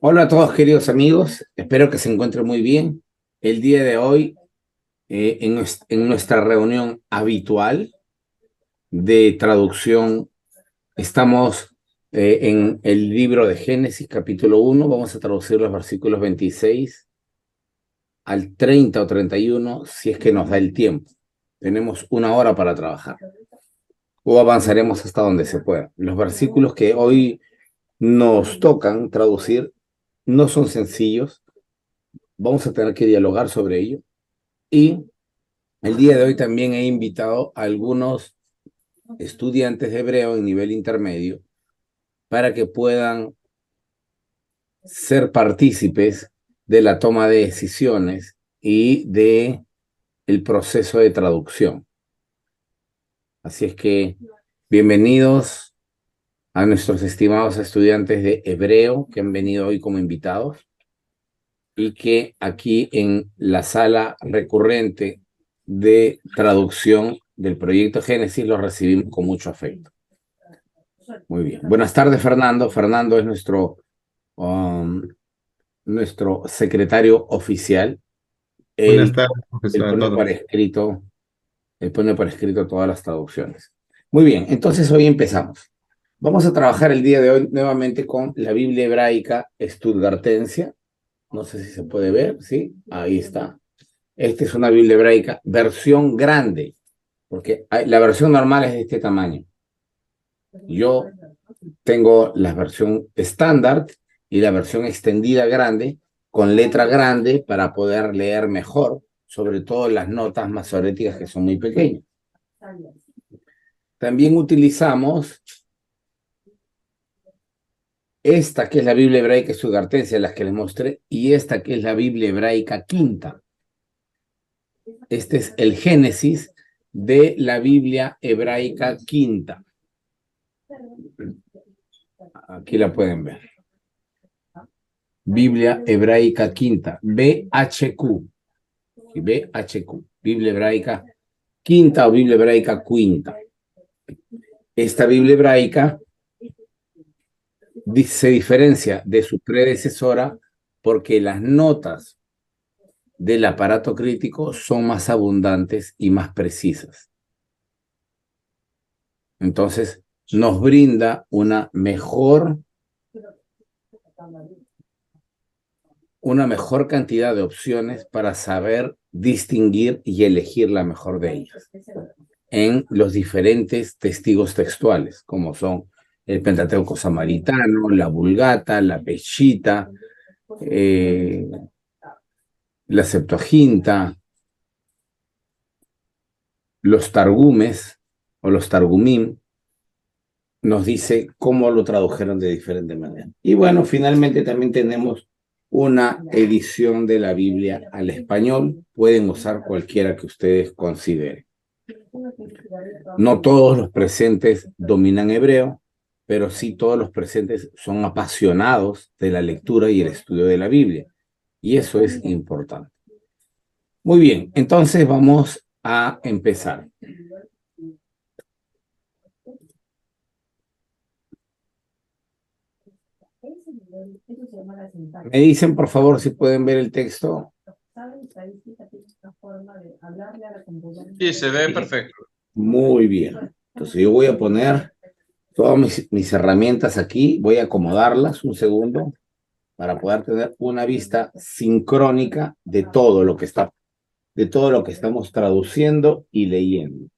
Hola a todos queridos amigos, espero que se encuentren muy bien. El día de hoy, en nuestra reunión habitual de traducción, estamos en el libro de Génesis, capítulo 1. Vamos a traducir los versículos 26 al 30 o 31, si es que nos da el tiempo. Tenemos una hora para trabajar, o avanzaremos hasta donde se pueda. Los versículos que hoy nos tocan traducir no son sencillos. Vamos a tener que dialogar sobre ello. Y el día de hoy también he invitado a algunos estudiantes de hebreo en nivel intermedio para que puedan ser partícipes de la toma de decisiones y de el proceso de traducción. Así es que bienvenidos a nuestros estimados estudiantes de hebreo que han venido hoy como invitados y que aquí en la sala recurrente de traducción del proyecto Génesis los recibimos con mucho afecto. Muy bien. Buenas tardes, Fernando. Fernando es nuestro secretario oficial. Buenas Él, tardes, él profesor, a pone por todos. escrito, él pone por escrito todas las traducciones. Muy bien, entonces hoy empezamos. Vamos a trabajar el día de hoy nuevamente con la Biblia hebraica Stuttgartensia. No sé si se puede ver, ¿sí? Ahí está. Esta es una Biblia hebraica, versión grande, porque la versión normal es de este tamaño. Yo tengo la versión estándar y la versión extendida grande, con letra grande para poder leer mejor, sobre todo las notas masoréticas que son muy pequeñas. También utilizamos esta que es la Biblia hebraica Stuttgartense, las que les mostré, y esta que es la Biblia hebraica quinta. Este es el Génesis de la Biblia hebraica quinta. Aquí la pueden ver. Biblia hebraica quinta, BHQ. BHQ, Biblia hebraica quinta o Biblia hebraica quinta. Esta Biblia hebraica se diferencia de su predecesora porque las notas del aparato crítico son más abundantes y más precisas. Entonces, nos brinda una mejor cantidad de opciones para saber distinguir y elegir la mejor de ellas en los diferentes testigos textuales, como son el Pentateuco samaritano, la Vulgata, la Peshitta, la Septuaginta, los Targumes o los Targumim, nos dice cómo lo tradujeron de diferente manera. Y bueno, finalmente también tenemos una edición de la Biblia al español. Pueden usar cualquiera que ustedes consideren. No todos los presentes dominan hebreo, pero sí todos los presentes son apasionados de la lectura y el estudio de la Biblia. Y eso es importante. Muy bien, entonces vamos a empezar. Me dicen, por favor, si pueden ver el texto. Sí, se ve perfecto. Muy bien. Entonces yo voy a poner todas mis herramientas aquí, voy a acomodarlas un segundo para poder tener una vista sincrónica de todo lo que estamos traduciendo y leyendo.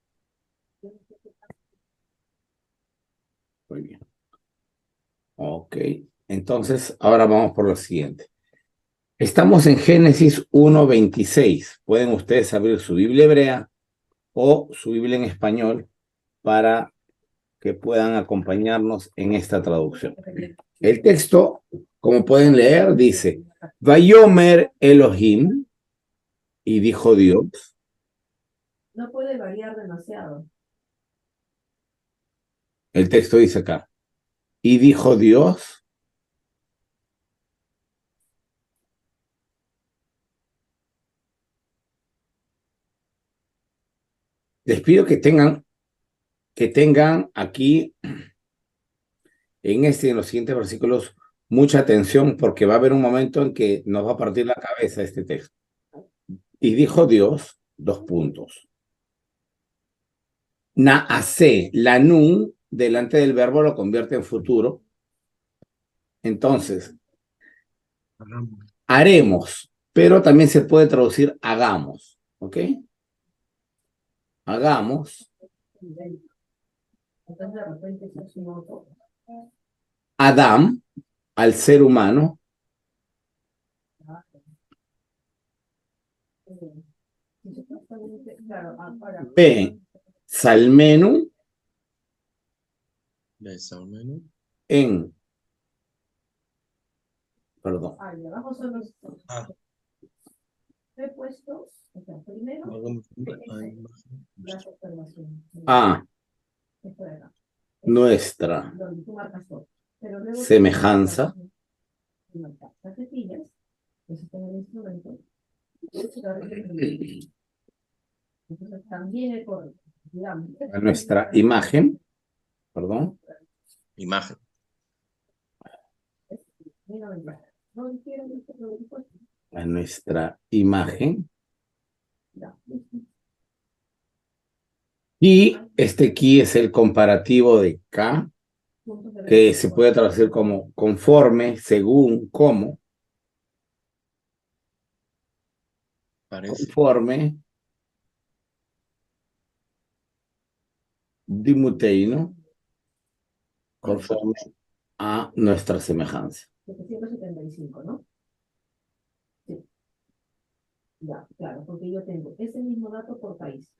Muy bien. Ok. Entonces, ahora vamos por lo siguiente. Estamos en Génesis 1:26. Pueden ustedes abrir su Biblia hebrea o su Biblia en español para que puedan acompañarnos en esta traducción. El texto, como pueden leer, dice, Vayomer Elohim, y dijo Dios. No puede variar demasiado. El texto dice acá, y dijo Dios, les pido que tengan aquí, en los siguientes versículos, mucha atención porque va a haber un momento en que nos va a partir la cabeza este texto. Y dijo Dios, dos puntos. Naase, la nun delante del verbo lo convierte en futuro. Entonces, haremos, pero también se puede traducir hagamos, ¿ok? Hagamos. Adam, al ser humano. B, salmenu. En. Perdón. A. Nuestra semejanza. A nuestra imagen. Perdón. Imagen. A nuestra imagen. Y este aquí es el comparativo de K, que se puede traducir como conforme, según, como. Conforme. Dimuteino. Conforme a nuestra semejanza. 775, ¿no? Sí. Ya, claro, porque yo tengo ese mismo dato por país.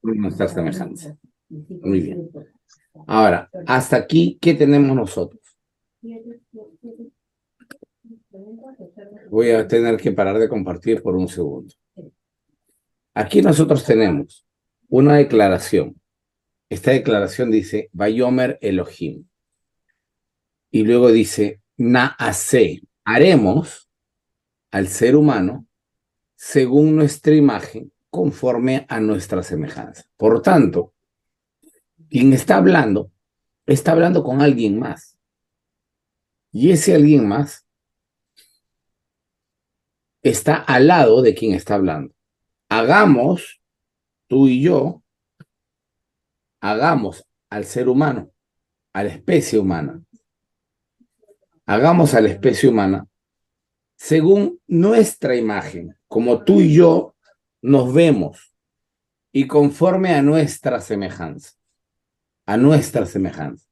Nuestra semejanza. Muy bien. Ahora, hasta aquí, ¿qué tenemos nosotros? Voy a tener que parar de compartir por un segundo. Aquí nosotros tenemos una declaración. Esta declaración dice, Vayomer Elohim. Y luego dice, Naase, haremos al ser humano según nuestra imagen, conforme a nuestra semejanza. Por tanto, quien está hablando con alguien más. Y ese alguien más está al lado de quien está hablando. Hagamos, tú y yo, hagamos al ser humano, a la especie humana. Hagamos a la especie humana según nuestra imagen, como tú y yo nos vemos y conforme a nuestra semejanza. A nuestra semejanza.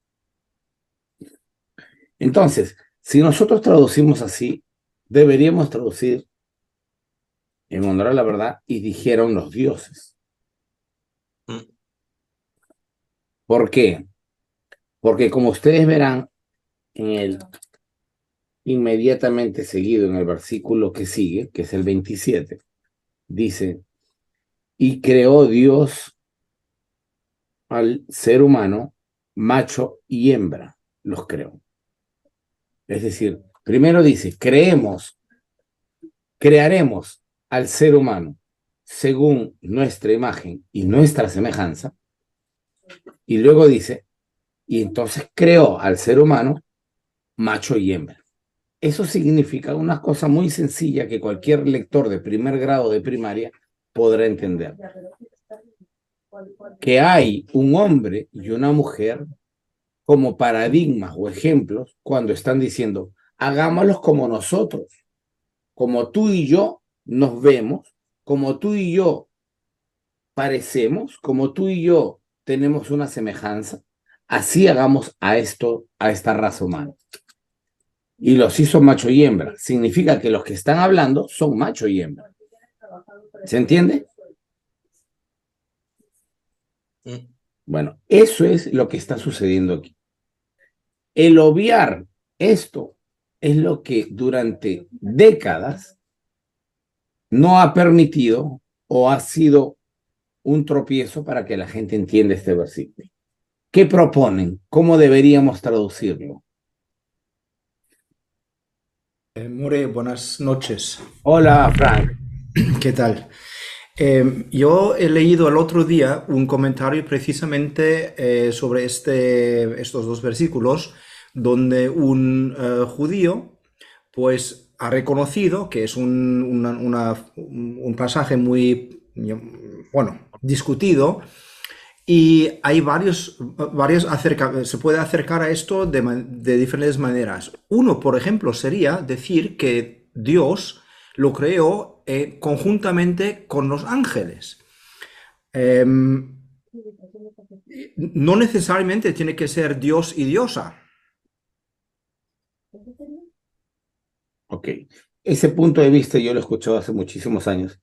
Entonces, si nosotros traducimos así, deberíamos traducir en honor a la verdad y dijeron los dioses. ¿Por qué? Porque como ustedes verán en el inmediatamente seguido en el versículo que sigue, que es el 27, dice, y creó Dios al ser humano, macho y hembra, los creó. Es decir, primero dice, crearemos al ser humano según nuestra imagen y nuestra semejanza, y luego dice, y entonces creó al ser humano macho y hembra. Eso significa una cosa muy sencilla que cualquier lector de primer grado de primaria podrá entender. Que hay un hombre y una mujer como paradigmas o ejemplos cuando están diciendo, hagámoslos como nosotros, como tú y yo nos vemos, como tú y yo parecemos, como tú y yo tenemos una semejanza, así hagamos a esta raza humana. Y los hizo macho y hembra. Significa que los que están hablando son macho y hembra. ¿Se entiende? Bueno, eso es lo que está sucediendo aquí. El obviar esto es lo que durante décadas no ha permitido o ha sido un tropiezo para que la gente entienda este versículo. ¿Qué proponen? ¿Cómo deberíamos traducirlo? More, buenas noches. Hola, Frank. ¿Qué tal? Yo he leído el otro día un comentario precisamente sobre estos dos versículos donde un judío pues ha reconocido que es un pasaje muy, bueno, discutido y hay se puede acercar a esto de diferentes maneras. Uno, por ejemplo, sería decir que Dios lo creó conjuntamente con los ángeles. Em, no necesariamente tiene que ser Dios y diosa. Ok. Ese punto de vista yo lo he escuchado hace muchísimos años,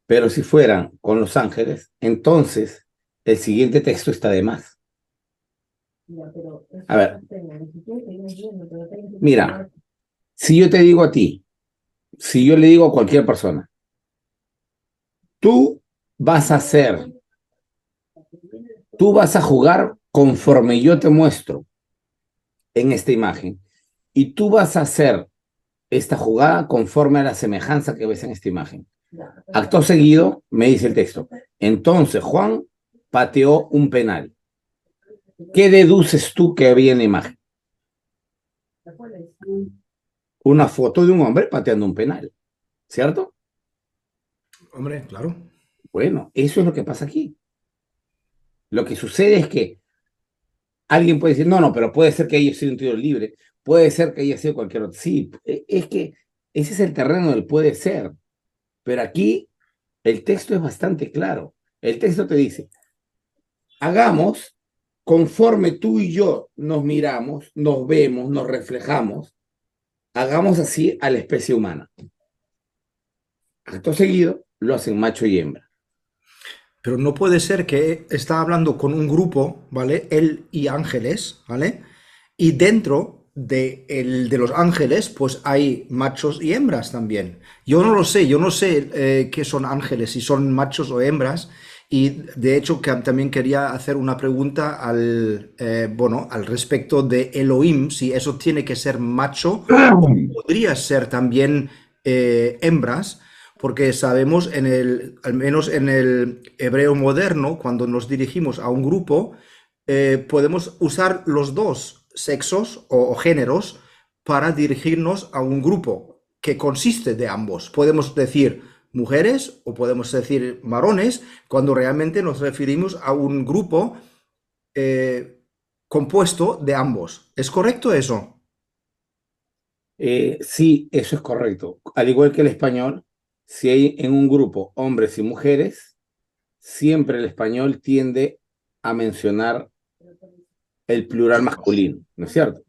pero si fueran con los ángeles, entonces el siguiente texto está de más. A ver, mira, si yo te digo a ti, si yo le digo a cualquier persona, tú vas a hacer, tú vas a jugar conforme yo te muestro en esta imagen, y tú vas a hacer esta jugada conforme a la semejanza que ves en esta imagen. Acto seguido, me dice el texto, entonces Juan pateó un penal. ¿Qué deduces tú que había en la imagen? Una foto de un hombre pateando un penal, ¿cierto? Hombre, claro. Bueno, eso es lo que pasa aquí. Lo que sucede es que alguien puede decir, no, no, pero puede ser que haya sido un tiro libre, puede ser que haya sido cualquier otro. Sí, es que ese es el terreno del puede ser, pero aquí el texto es bastante claro. El texto te dice, hagamos conforme tú y yo nos miramos, nos vemos, nos reflejamos, hagamos así a la especie humana. Acto seguido, lo hacen macho y hembra. Pero no puede ser que está hablando con un grupo, ¿vale? Él y ángeles, ¿vale? Y dentro de los ángeles, pues hay machos y hembras también. Yo no lo sé, yo no sé qué son ángeles, si son machos o hembras. Y de hecho que también quería hacer una pregunta bueno, al respecto de Elohim, si eso tiene que ser macho o podría ser también hembras, porque sabemos al menos en el hebreo moderno, cuando nos dirigimos a un grupo, podemos usar los dos sexos o géneros para dirigirnos a un grupo que consiste de ambos. Podemos decir mujeres o podemos decir varones cuando realmente nos referimos a un grupo compuesto de ambos. ¿Es correcto eso? Sí, eso es correcto. Al igual que el español, si hay en un grupo hombres y mujeres, siempre el español tiende a mencionar el plural masculino, ¿no es cierto?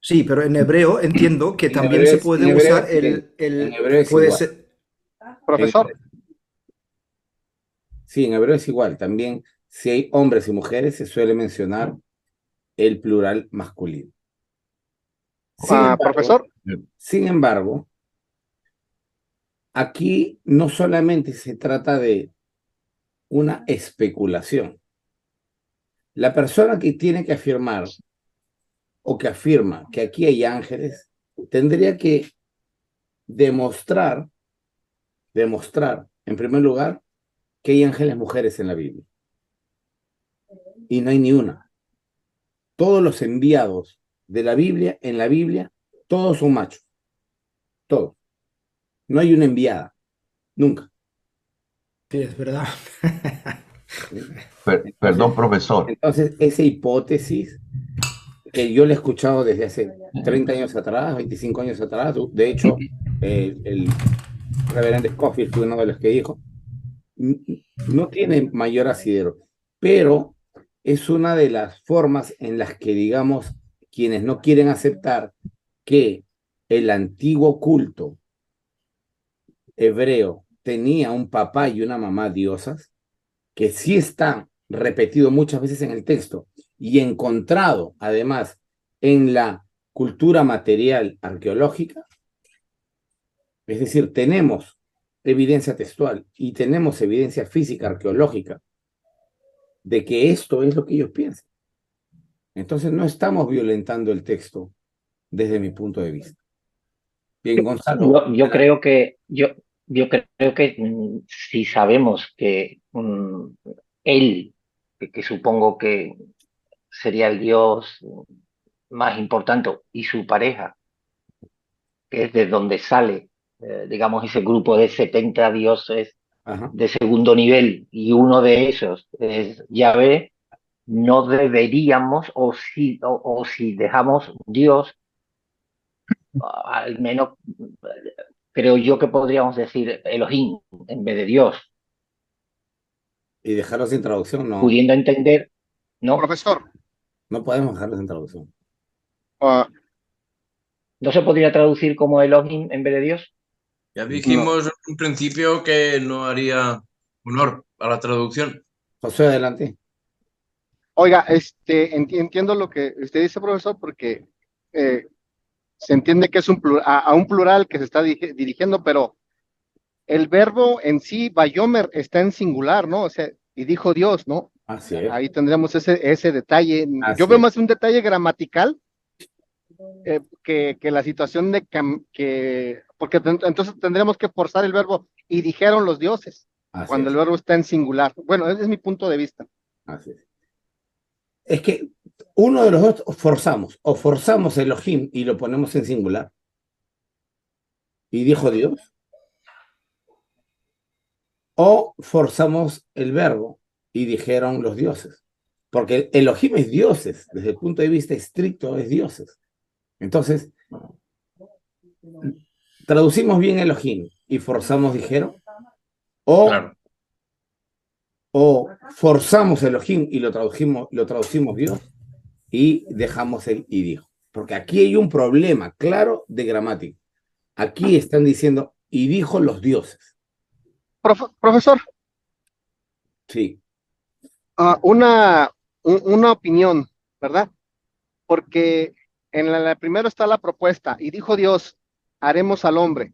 Sí, pero en hebreo entiendo que En también hebreo se es, puede en hebreo usar es bien, en hebreo es puede igual. ser, En- Profesor, sí, en hebreo es igual. También, si hay hombres y mujeres, se suele mencionar el plural masculino. Sin embargo, profesor, sin embargo, aquí no solamente se trata de una especulación. La persona que tiene que afirmar o que afirma que aquí hay ángeles tendría que demostrar, en primer lugar, que hay ángeles mujeres en la Biblia. Y no hay ni una. Todos los enviados de la Biblia, en la Biblia, todos son machos. Todos. No hay una enviada. Nunca. sí, es verdad. ¿Sí? Perdón, Entonces, profesor. entonces, esa hipótesis que yo la he escuchado desde hace 30 años atrás, 25 años atrás, de hecho, el reverendo Scofield fue uno de los que dijo, no tiene mayor asidero, pero es una de las formas en las que, digamos, quienes no quieren aceptar que el antiguo culto hebreo tenía un papá y una mamá diosas, que sí está repetido muchas veces en el texto y encontrado además en la cultura material arqueológica, es decir, tenemos evidencia textual y tenemos evidencia física arqueológica de que esto es lo que ellos piensan. Entonces no estamos violentando el texto desde mi punto de vista. Bien, Gonzalo. Yo creo que, yo creo que si sabemos que él, que supongo que sería el Dios más importante, y su pareja, que es de donde sale, digamos, ese grupo de 70 dioses Ajá. de segundo nivel, y uno de esos es Yahvé, no deberíamos, o si dejamos Dios, al menos creo yo que podríamos decir Elohim en vez de Dios, Y dejarlo sin traducción, no. pudiendo entender, ¿no? Profesor, No podemos dejarlo sin traducción. ah, ¿No se podría traducir como Elohim en vez de Dios? Ya no. dijimos en un principio que no haría honor a la traducción. José, adelante. Oiga, entiendo lo que usted dice, profesor, porque eh, se entiende que es a un plural que se está dirigiendo, pero el verbo en sí, Bayomer, está en singular, ¿no? O sea, y dijo Dios, ¿no? Así es. Ahí tendríamos ese detalle. Yo Así veo es. más un detalle gramatical que la situación porque entonces tendríamos que forzar el verbo y dijeron los dioses, Así cuando el es. verbo está en singular. Bueno, ese es mi punto de vista. Así es. Es que uno de los dos o forzamos Elohim y lo ponemos en singular, y dijo Dios, o forzamos el verbo y dijeron los dioses. Porque Elohim es dioses, desde el punto de vista estricto es dioses. Entonces, traducimos bien Elohim y forzamos dijeron, o, Claro. o forzamos Elohim y lo traducimos Dios y dejamos el y dijo. Porque aquí hay un problema claro de gramática. Aquí están diciendo y dijo los dioses. Profesor, Sí, ah, una opinión, ¿verdad? Porque primero está la propuesta, y dijo Dios, haremos al hombre.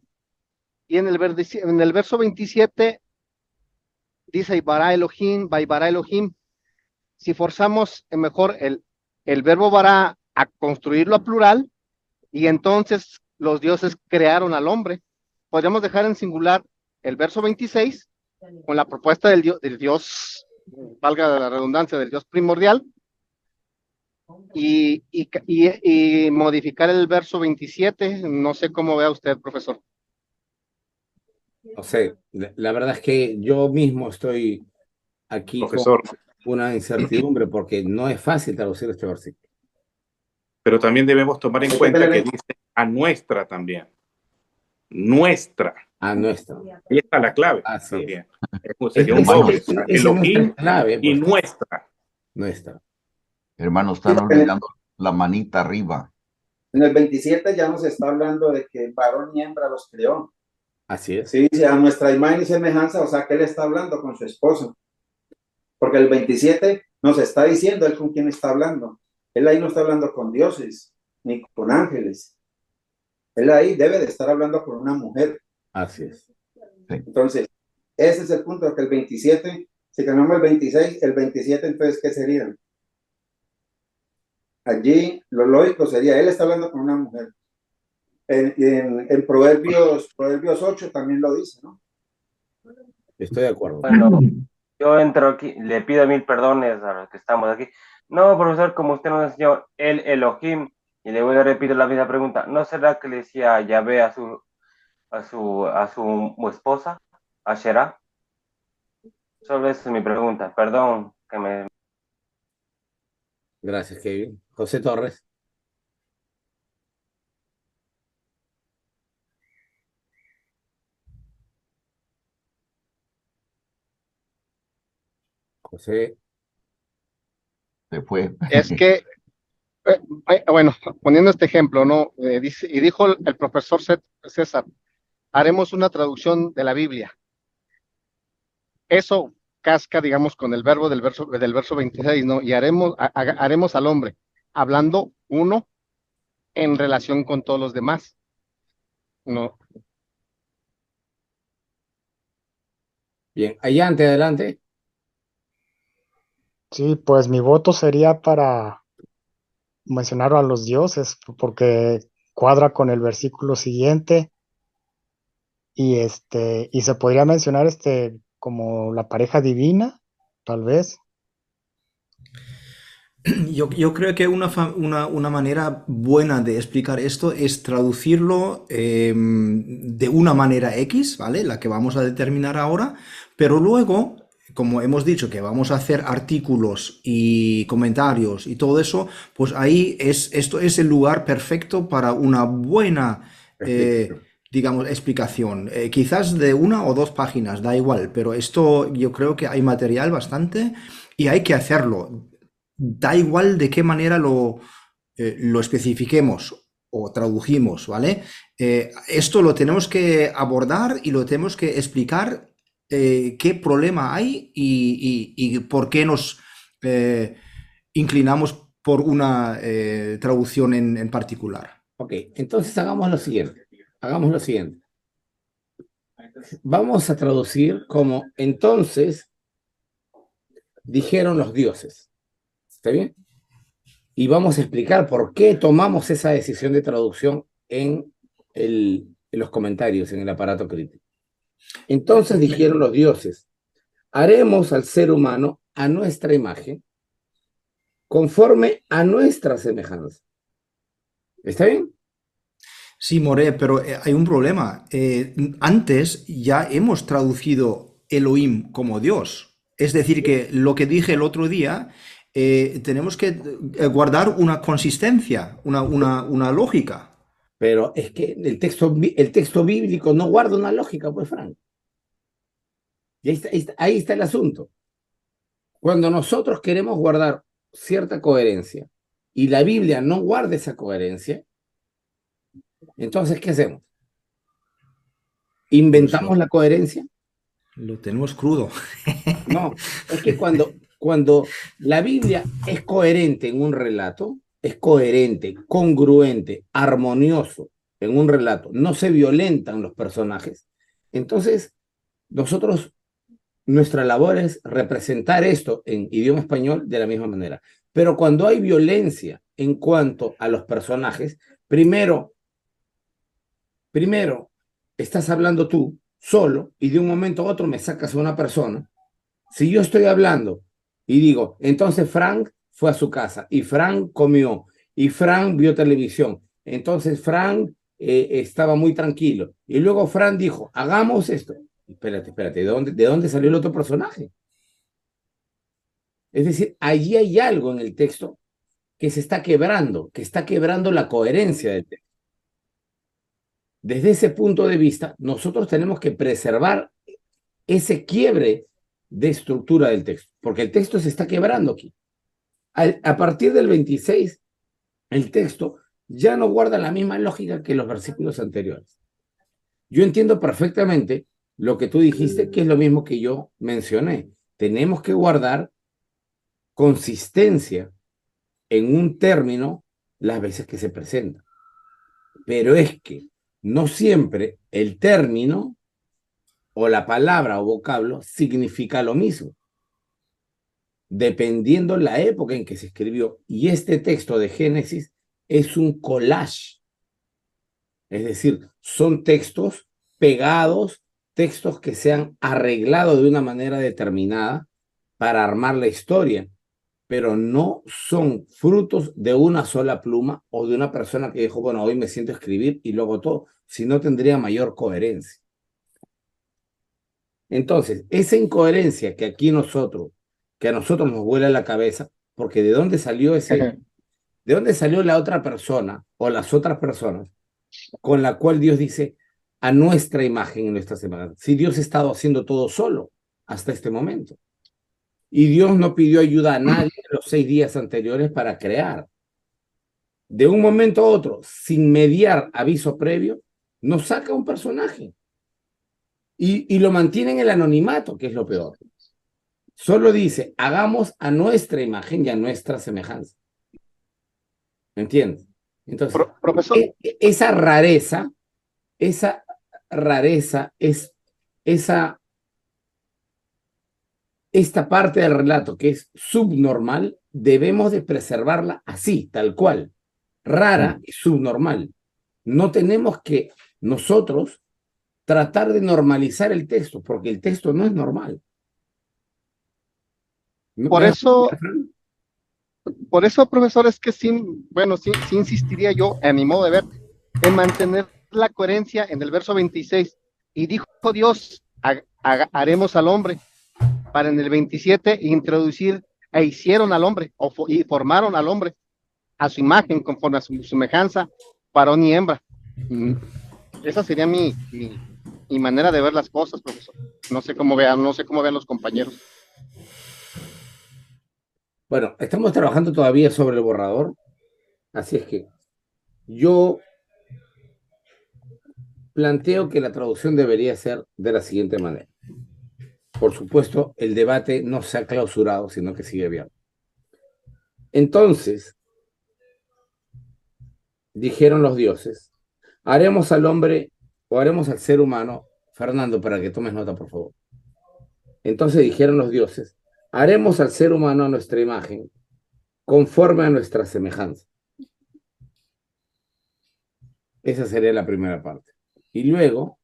Y en el verso 27 dice, Vaibará Elohim. Si forzamos mejor el verbo vará a construirlo a plural, y entonces los dioses crearon al hombre. Podríamos dejar en singular el verso 26 con la propuesta del Dios, valga la redundancia, del Dios primordial, y modificar el verso 27. No sé cómo vea usted, profesor. o sea, la verdad es que yo mismo estoy aquí con Profesor, una incertidumbre porque no es fácil traducir este versículo. pero también debemos tomar en cuenta que dice a nuestra también. Nuestra. A nuestra. Ahí está la clave Así también. es. Sería un doble. Esa es Elohim nuestra clave. y Pues, nuestra. nuestra. Hermanos, están olvidando la manita arriba. En el 27 ya nos está hablando de que varón y hembra los creó. Así es. Sí, dice a nuestra imagen y semejanza, o sea que él está hablando con su esposa. Porque el 27 nos está diciendo él con quién está hablando. Él ahí no está hablando con dioses, ni con ángeles. Él ahí debe de estar hablando con una mujer. Así es. Entonces, ese es el punto, que el 27, si cambiamos el 26, el 27 entonces, ¿qué sería? Allí lo lógico sería, él está hablando con una mujer. En Proverbios 8 también lo dice, ¿no? Estoy de acuerdo. Bueno, yo entro aquí, le pido mil perdones a los que estamos aquí. No, profesor, como usted nos enseñó el Elohim, y le voy a repetir la misma pregunta, ¿no será que le decía Yahvé a su esposa, a Shera? Solo esa es mi pregunta, perdón que me... Gracias, Kevin. José Torres. José. Se fue. Es que, bueno, poniendo este ejemplo, ¿no? Y dijo el profesor César, haremos una traducción de la Biblia. Eso casca, digamos, con el verbo del verso 26, ¿no? Y haremos al hombre, hablando uno en relación con todos los demás, ¿no? Bien. Allante, adelante. Sí, pues mi voto sería para mencionar a los dioses, porque cuadra con el versículo siguiente y se podría mencionar como la pareja divina, tal vez. Yo creo que una manera buena de explicar esto es traducirlo de una manera X, ¿vale? La que vamos a determinar ahora, pero luego, como hemos dicho que vamos a hacer artículos y comentarios y todo eso, pues esto es el lugar perfecto para una buena, digamos, explicación. Quizás de 1 o 2 páginas, da igual, pero esto yo creo que hay material bastante y hay que hacerlo. Da igual de qué manera lo especifiquemos o tradujimos, ¿vale? Esto lo tenemos que abordar y lo tenemos que explicar qué problema hay y por qué nos inclinamos por una traducción en particular. Ok, entonces hagamos lo siguiente. Hagamos lo siguiente. Vamos a traducir como entonces dijeron los dioses. ¿Está bien? Y vamos a explicar por qué tomamos esa decisión de traducción en los comentarios, en el aparato crítico. Entonces dijeron los dioses, haremos al ser humano a nuestra imagen, conforme a nuestra semejanza. ¿Está bien? Sí, More, pero hay un problema. Antes ya hemos traducido Elohim como Dios. Es decir, que lo que dije el otro día, tenemos que guardar una consistencia, una lógica. Pero es que el texto bíblico no guarda una lógica, pues, Frank. Y ahí está el asunto. Cuando nosotros queremos guardar cierta coherencia y la Biblia no guarda esa coherencia, entonces, ¿qué hacemos? ¿Inventamos la coherencia? Lo tenemos crudo. No, es que cuando la Biblia es coherente en un relato, es coherente, congruente, armonioso en un relato, no se violentan los personajes, entonces nuestra labor es representar esto en idioma español de la misma manera. Pero cuando hay violencia en cuanto a los personajes, primero estás hablando tú solo y de un momento a otro me sacas a una persona. Si yo estoy hablando y digo, entonces Frank fue a su casa y Frank comió y Frank vio televisión, entonces Frank estaba muy tranquilo y luego Frank dijo, hagamos esto. Espérate, ¿de dónde salió el otro personaje? Es decir, allí hay algo en el texto que se está quebrando, que está quebrando la coherencia del texto. Desde ese punto de vista, nosotros tenemos que preservar ese quiebre de estructura del texto, porque el texto se está quebrando aquí. A partir del 26, el texto ya no guarda la misma lógica que los versículos anteriores. Yo entiendo perfectamente lo que tú dijiste, que es lo mismo que yo mencioné. Tenemos que guardar consistencia en un término las veces que se presenta. Pero es que no siempre el término o la palabra o vocablo significa lo mismo, dependiendo la época en que se escribió. Y este texto de Génesis es un collage. Es decir, son textos pegados, textos que se han arreglado de una manera determinada para armar la historia, pero no son frutos de una sola pluma o de una persona que dijo, bueno, hoy me siento a escribir y luego todo, si no tendría mayor coherencia. Entonces, esa incoherencia que a nosotros nos vuela la cabeza, porque ¿de dónde salió de dónde salió la otra persona o las otras personas con la cual Dios dice a nuestra imagen en nuestra semana? Si Dios ha estado haciendo todo solo hasta este momento. Y Dios no pidió ayuda a nadie en los 6 días anteriores para crear. De un momento a otro, sin mediar aviso previo, nos saca un personaje. Y lo mantiene en el anonimato, que es lo peor. Solo dice, hagamos a nuestra imagen y a nuestra semejanza. ¿Me entiendes? Entonces, Profesor, esa rareza es esta parte del relato que es subnormal, debemos de preservarla así, tal cual. Rara y subnormal. No tenemos que nosotros tratar de normalizar el texto, porque el texto no es normal. por eso, por eso, profesor, es que sí, bueno, sí insistiría yo, a mi modo de ver, en mantener la coherencia en el verso 26. Y dijo Dios, haremos al hombre, para en el 27 introducir, e hicieron al hombre, y formaron al hombre a su imagen, conforme a su semejanza, varón y hembra. Esa sería mi manera de ver las cosas, profesor. No sé cómo vean los compañeros. Bueno, estamos trabajando todavía sobre el borrador, así es que yo planteo que la traducción debería ser de la siguiente manera. Por supuesto, el debate no se ha clausurado, sino que sigue abierto. Entonces, dijeron los dioses, haremos al hombre o haremos al ser humano, Fernando, para que tomes nota, por favor. Entonces dijeron los dioses, haremos al ser humano a nuestra imagen, conforme a nuestra semejanza. Esa sería la primera parte. Y luego,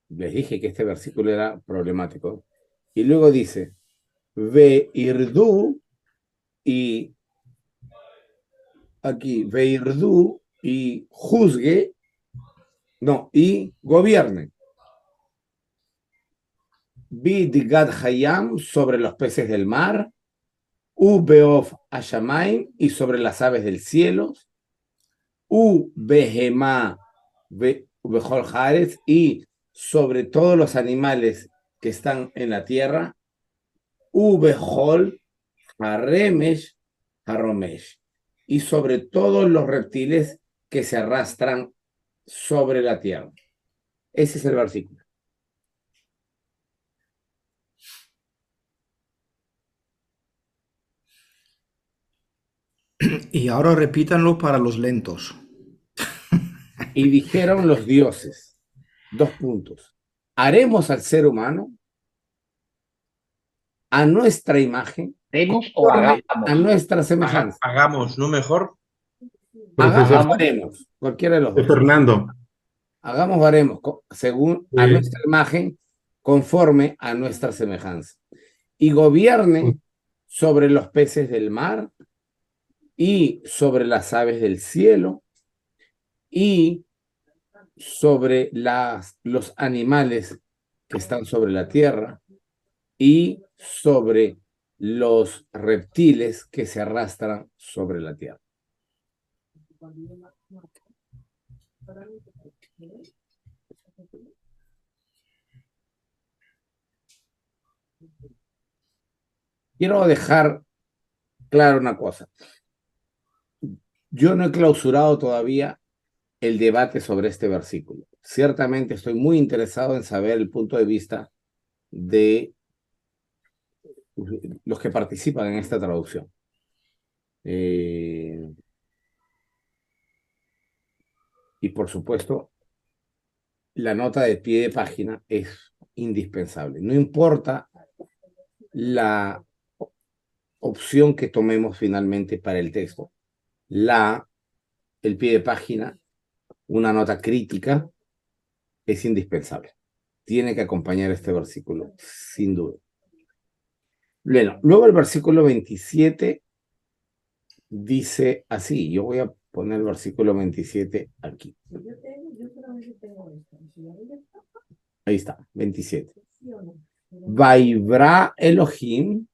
les dije que este versículo era problemático. Y luego dice, Veirdu, y aquí, Veirdu, y juzgue, no, y gobierne. Bidgad Hayam, sobre los peces del mar, Ubeof Ashamaim, y sobre las aves del cielo, Behemá Behol Haaretz, y sobre todos los animales que están en la tierra, Behol Haremesh Haromesh, y sobre todos los reptiles que se arrastran sobre la tierra. Ese es el versículo. Y ahora repítanlo para los lentos. Y dijeron los dioses, dos puntos, haremos al ser humano a nuestra imagen, ¿Haremos o hagamos? a nuestra semejanza. Hagamos, ¿no mejor? Hagamos, haremos, cualquiera de los dos. Fernando. Hagamos, haremos, según a nuestra imagen, conforme a nuestra semejanza. Y gobierne sobre los peces del mar, y sobre las aves del cielo, y sobre los animales que están sobre la tierra, y sobre los reptiles que se arrastran sobre la tierra. Quiero dejar claro una cosa. Yo no he clausurado todavía el debate sobre este versículo. Ciertamente estoy muy interesado en saber el punto de vista de los que participan en esta traducción. Y por supuesto, la nota de pie de página es indispensable. No importa la opción que tomemos finalmente para el texto. El pie de página, una nota crítica, es indispensable. Tiene que acompañar este versículo, sin duda. Bueno, luego el versículo 27 dice así. Yo voy a poner el versículo 27 aquí. Ahí está, 27. Vaibra Elohim,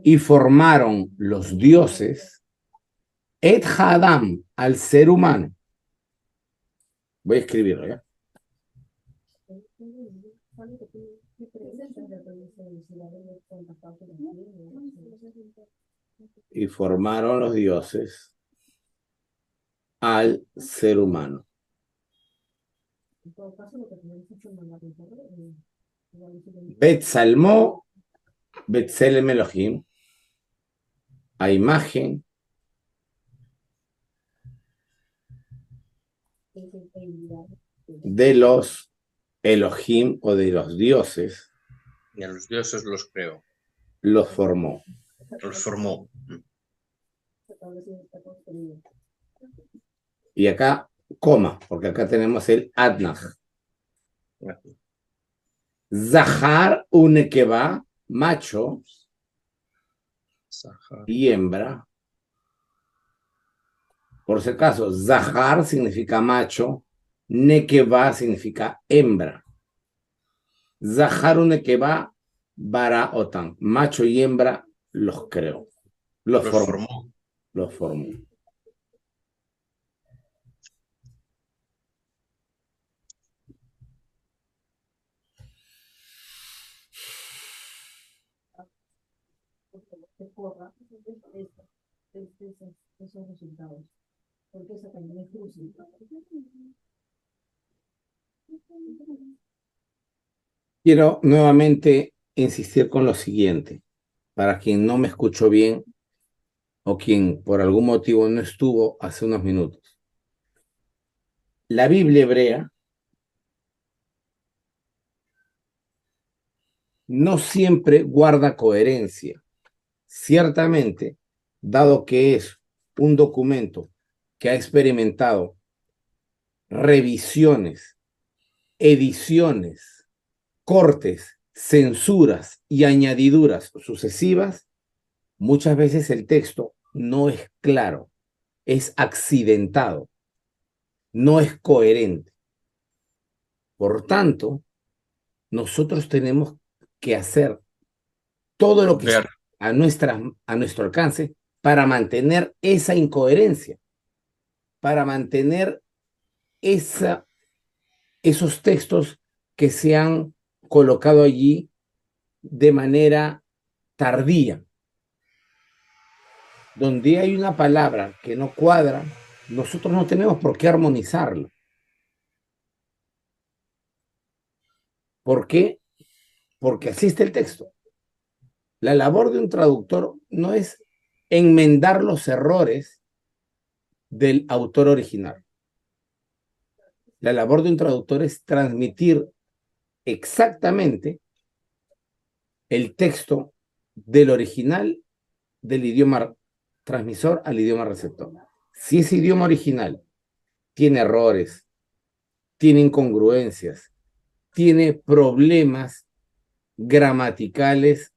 y formaron los dioses et Hadam, al ser humano. Voy a escribirlo, ¿ya? Y formaron los dioses al ser humano. Bet Salmó, Betselem Elohim, a imagen de los Elohim o de los dioses. Y a los dioses los creó. Los formó. Los formó. Y acá, coma, porque acá tenemos el Adnach. Zahar unekeba, macho y hembra. Por si acaso, Zahar significa macho, nekeba significa hembra. Zahar unekeba bara otan, macho y hembra los creó, los formó. Los formó. Esos resultados. Porque eso también es crucial. Quiero nuevamente insistir con lo siguiente, para quien no me escuchó bien o quien por algún motivo no estuvo hace unos minutos. La Biblia hebrea no siempre guarda coherencia. Ciertamente, dado que es un documento que ha experimentado revisiones, ediciones, cortes, censuras y añadiduras sucesivas, muchas veces el texto no es claro, es accidentado, no es coherente. Por tanto, nosotros tenemos que hacer todo lo que está a nuestro alcance para mantener esa incoherencia, para mantener esos textos que se han colocado allí de manera tardía. Donde hay una palabra que no cuadra, nosotros no tenemos por qué armonizarla. ¿Por qué? Porque así está el texto. La labor de un traductor no es enmendar los errores del autor original. La labor de un traductor es transmitir exactamente el texto del original del idioma transmisor al idioma receptor. Si ese idioma original tiene errores, tiene incongruencias, tiene problemas gramaticales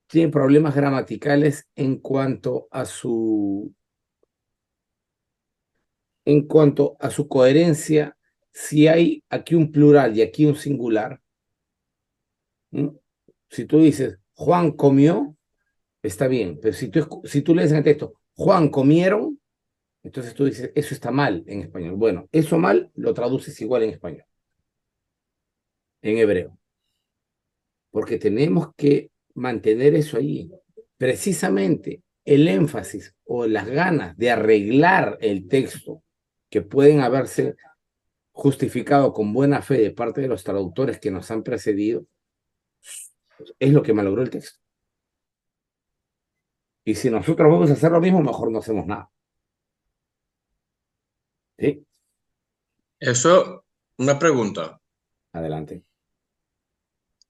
tiene problemas gramaticales en cuanto a su coherencia. Si hay aquí un plural y aquí un singular, si tú dices Juan comió, está bien, pero si tú lees en el texto Juan comieron, entonces tú dices eso está mal en español. Bueno, eso mal lo traduces igual en español, en hebreo, porque tenemos que mantener eso ahí. Precisamente el énfasis o las ganas de arreglar el texto que pueden haberse justificado con buena fe de parte de los traductores que nos han precedido, es lo que malogró el texto. Y si nosotros vamos a hacer lo mismo, mejor no hacemos nada. ¿Sí? Eso, una pregunta. Adelante.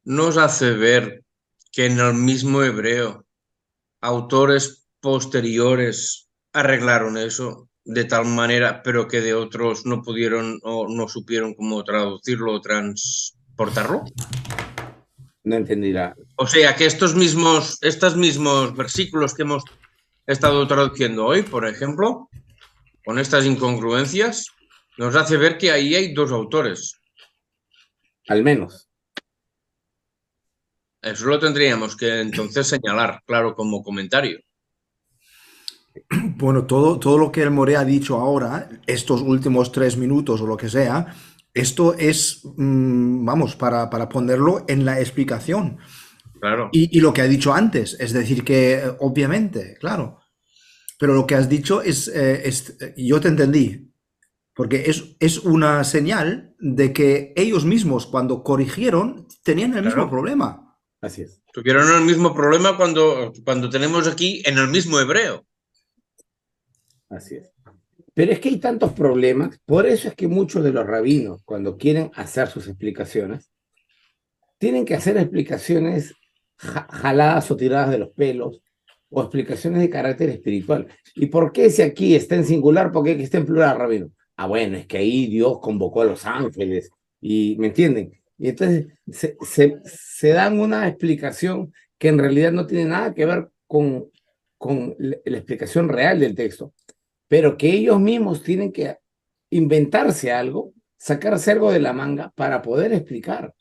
¿Nos hace ver que en el mismo hebreo autores posteriores arreglaron eso de tal manera, pero que de otros no pudieron o no supieron cómo traducirlo o transportarlo? No entendí la... O sea, que estos mismos versículos que hemos estado traduciendo hoy, por ejemplo, con estas incongruencias, nos hace ver que ahí hay dos autores. Al menos. Eso lo tendríamos que entonces señalar, claro, como comentario. Bueno, todo lo que el More ha dicho ahora, estos últimos 3 minutos o lo que sea, esto es, vamos, para ponerlo en la explicación. Claro. Y lo que ha dicho antes, es decir, que obviamente, claro, pero lo que has dicho es yo te entendí, porque es una señal de que ellos mismos cuando corrigieron tenían el mismo problema. Así es. Tuvieron el mismo problema cuando tenemos aquí en el mismo hebreo. Así es. Pero es que hay tantos problemas, por eso es que muchos de los rabinos, cuando quieren hacer sus explicaciones, tienen que hacer explicaciones jaladas o tiradas de los pelos, o explicaciones de carácter espiritual. ¿Y por qué si aquí está en singular, por qué aquí está en plural, rabino? bueno, es que ahí Dios convocó a los ángeles, y ¿me entienden? Y entonces se dan una explicación que en realidad no tiene nada que ver con la explicación real del texto, pero que ellos mismos tienen que inventarse algo, sacarse algo de la manga para poder explicar.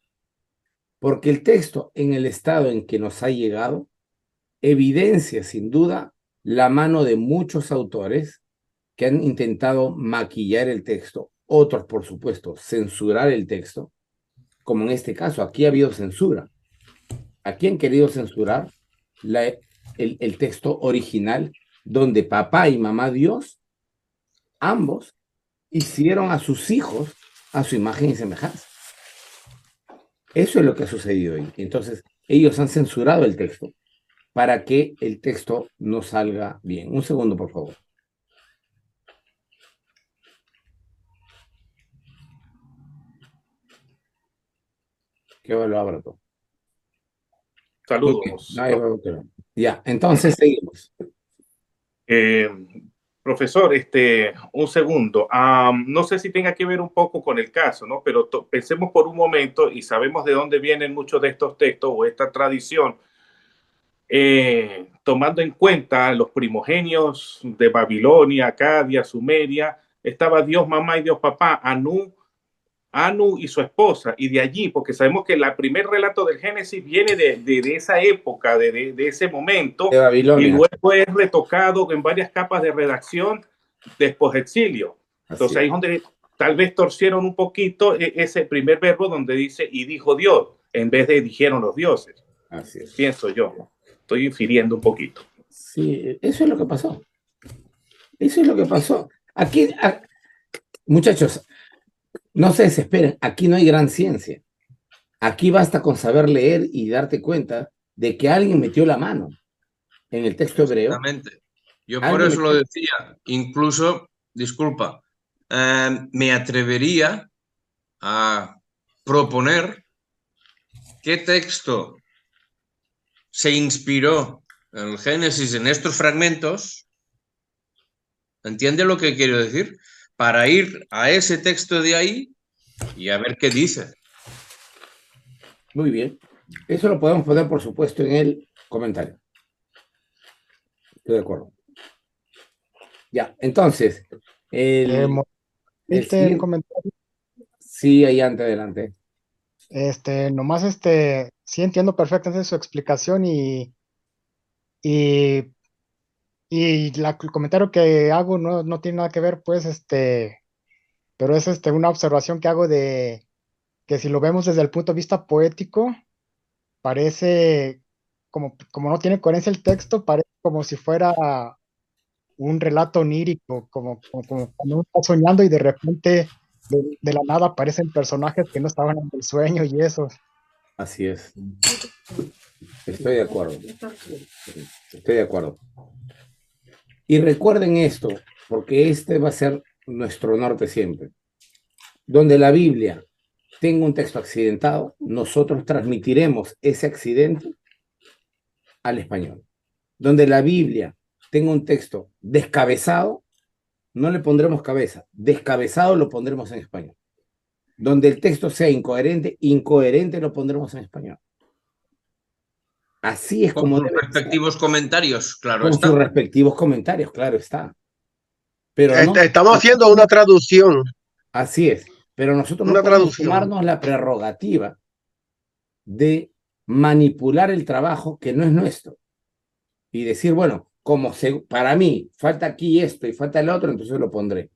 Porque el texto, en el estado en que nos ha llegado, evidencia sin duda la mano de muchos autores que han intentado maquillar el texto, otros, por supuesto, censurar el texto, como en este caso, aquí ha habido censura. Aquí han querido censurar el texto original, donde papá y mamá Dios, ambos, hicieron a sus hijos a su imagen y semejanza. Eso es lo que ha sucedido hoy. Entonces, ellos han censurado el texto para que el texto no salga bien. Un segundo, por favor. Que lo abra todo. Saludos. Ya, entonces seguimos. Profesor, un segundo. No sé si tenga que ver un poco con el caso, ¿no? Pero pensemos por un momento, y sabemos de dónde vienen muchos de estos textos o esta tradición, tomando en cuenta los primogenios de Babilonia, Acadia, Sumeria, estaba Dios mamá y Dios papá, Anu y su esposa, y de allí, porque sabemos que el primer relato del Génesis viene de esa época, de ese momento, de Babilonia, y luego es retocado en varias capas de redacción después de exilio. Entonces ahí es donde tal vez torcieron un poquito ese primer verbo donde dice y dijo Dios, en vez de dijeron los dioses. Así es. Pienso yo, estoy infiriendo un poquito. Sí, eso es lo que pasó. Eso es lo que pasó. Aquí, muchachos, no se desesperen, aquí no hay gran ciencia. Aquí basta con saber leer y darte cuenta de que alguien metió la mano en el texto hebreo. Exactamente. Yo por eso lo decía. Incluso, disculpa, me atrevería a proponer qué texto se inspiró el Génesis en estos fragmentos. ¿Entiende lo que quiero decir? Para ir a ese texto de ahí y a ver qué dice. Muy bien. Eso lo podemos poner, por supuesto, en el comentario. Estoy de acuerdo. Ya, entonces. un comentario. Sí, ahí adelante. Nomás sí entiendo perfectamente su explicación y el comentario que hago no tiene nada que ver, pues, pero es una observación que hago de que si lo vemos desde el punto de vista poético, parece como no tiene coherencia el texto, parece como si fuera un relato onírico, como cuando uno está soñando y de repente de la nada aparecen personajes que no estaban en el sueño y eso. Así es. Estoy de acuerdo. Estoy de acuerdo. Y recuerden esto, porque este va a ser nuestro norte siempre. Donde la Biblia tenga un texto accidentado, nosotros transmitiremos ese accidente al español. Donde la Biblia tenga un texto descabezado, no le pondremos cabeza. Descabezado lo pondremos en español. Donde el texto sea incoherente, incoherente lo pondremos en español. Así es como con sus respectivos comentarios, claro con está. sus respectivos comentarios, claro está. Pero estamos haciendo una traducción. Así es, pero nosotros no podemos tomarnos la prerrogativa de manipular el trabajo que no es nuestro y decir, bueno, como para mí falta aquí esto y falta el otro, entonces lo pondré.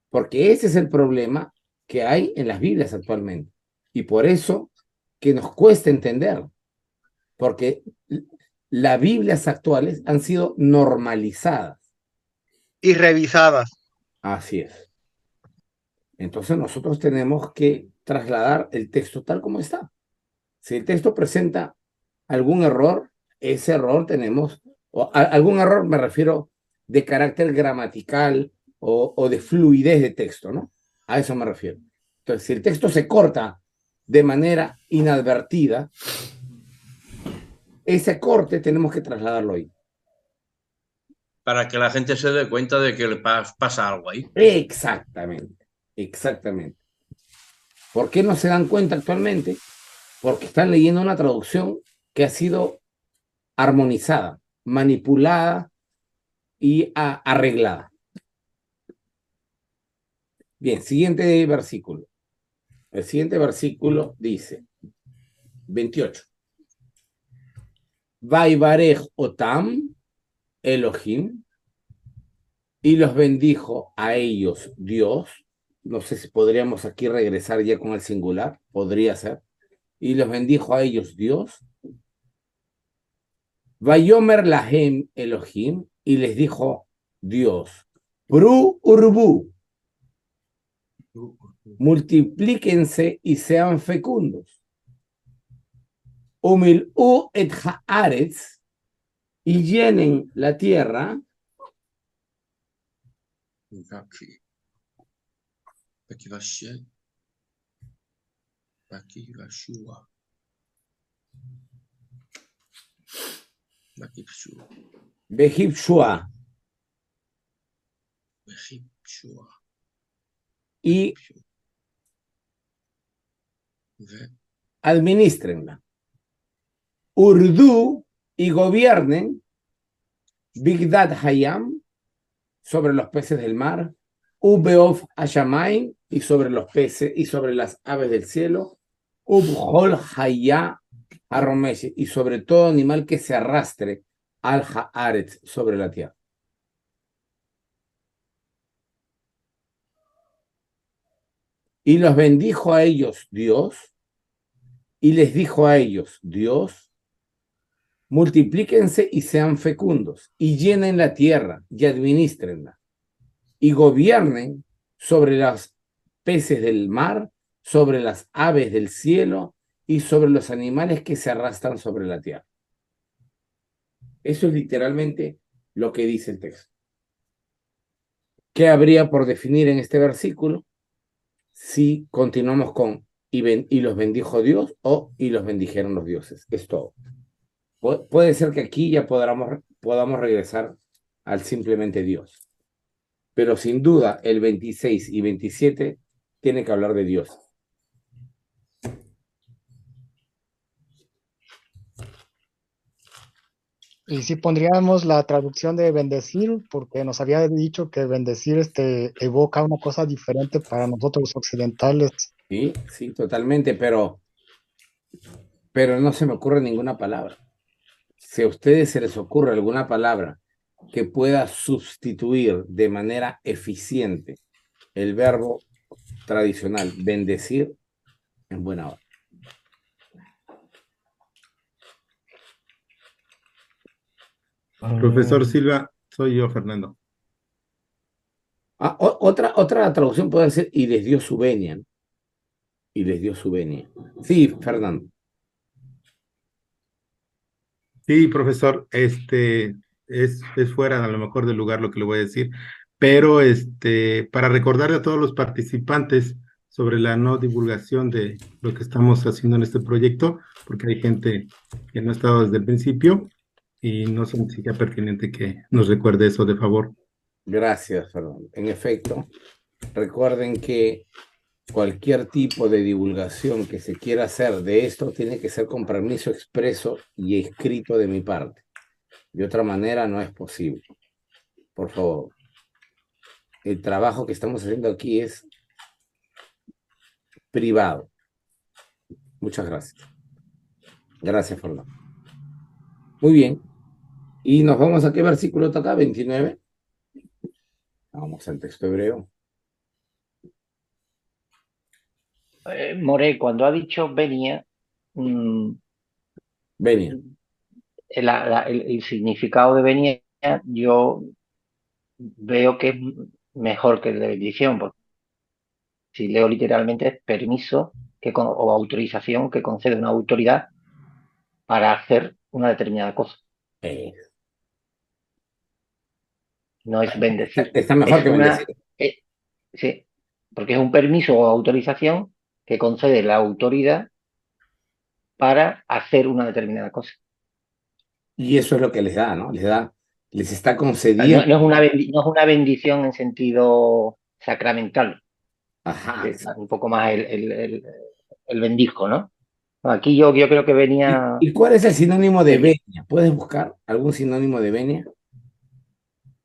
Porque ese es el problema que hay en las Biblias actualmente. Y por eso que nos cuesta entender. Porque las Biblias actuales han sido normalizadas. Y revisadas. Así es. Entonces nosotros tenemos que trasladar el texto tal como está. Si el texto presenta algún error, ese error tenemos, algún error me refiero de carácter gramatical o de fluidez de texto, ¿no? A eso me refiero. Entonces, si el texto se corta de manera inadvertida, ese corte tenemos que trasladarlo ahí. para que la gente se dé cuenta de que le pasa algo ahí. Exactamente, exactamente. ¿Por qué no se dan cuenta actualmente? Porque están leyendo una traducción que ha sido armonizada, manipulada y arreglada. Bien, siguiente versículo. El siguiente versículo dice, 28. Vaivarech otam Elohim, y los bendijo a ellos Dios. No sé si podríamos aquí regresar ya con el singular, podría ser. Y los bendijo a ellos Dios. Vayomer lahem Elohim, y les dijo Dios, Pru urbu, multiplíquense y sean fecundos. Umil'u et haaretz, y llenen la tierra. Behipshua, y administrenla. Urdu, y gobiernen Bigdat Hayam, sobre los peces del mar, Ubeof Hashamayim, y sobre los peces y sobre las aves del cielo, Ubhol Haya Haromesh, y sobre todo animal que se arrastre al Haaretz, sobre la tierra. Y los bendijo a ellos Dios, y les dijo a ellos Dios, multiplíquense y sean fecundos, y llenen la tierra y administrenla, y gobiernen sobre los peces del mar, sobre las aves del cielo y sobre los animales que se arrastran sobre la tierra. Eso es literalmente lo que dice el texto. ¿Qué habría por definir en este versículo? Si continuamos con y los bendijo Dios o y los bendijeron los dioses. Es todo. Puede ser que aquí ya podamos regresar al simplemente Dios. Pero sin duda el 26 y 27 tiene que hablar de Dios. Y sí pondríamos la traducción de bendecir, porque nos había dicho que bendecir evoca una cosa diferente para nosotros los occidentales. Sí, sí, totalmente, pero no se me ocurre ninguna palabra. Si a ustedes se les ocurre alguna palabra que pueda sustituir de manera eficiente el verbo tradicional bendecir, en buena hora. Profesor Silva, soy yo, Fernando. Otra traducción puede ser y les dio su venia. Y les dio su venia. Sí, Fernando. Sí, profesor, es fuera a lo mejor del lugar lo que le voy a decir, pero para recordarle a todos los participantes sobre la no divulgación de lo que estamos haciendo en este proyecto, porque hay gente que no ha estado desde el principio y no sé si sea pertinente que nos recuerde eso de favor. Gracias, Fernando. En efecto, recuerden que cualquier tipo de divulgación que se quiera hacer de esto tiene que ser con permiso expreso y escrito de mi parte. De otra manera no es posible. Por favor. El trabajo que estamos haciendo aquí es privado. Muchas gracias. Gracias, Fernando. Muy bien. Y nos vamos a qué versículo toca, 29. Vamos al texto hebreo. More, cuando ha dicho venía, Venía. el significado de venía, yo veo que es mejor que el de bendición, porque si leo literalmente es permiso o autorización que concede una autoridad para hacer una determinada cosa. No es bendecir. Está mejor que bendecir. Sí, porque es un permiso o autorización que concede la autoridad para hacer una determinada cosa. Y eso es lo que les da, ¿no? Les da les está No, concediendo. no es una bendición en sentido sacramental, Ajá. que es un poco más el bendijo, ¿no? No, aquí yo creo que venía, ¿Y cuál es el sinónimo de venía, venia? ¿Puedes buscar algún sinónimo de venia?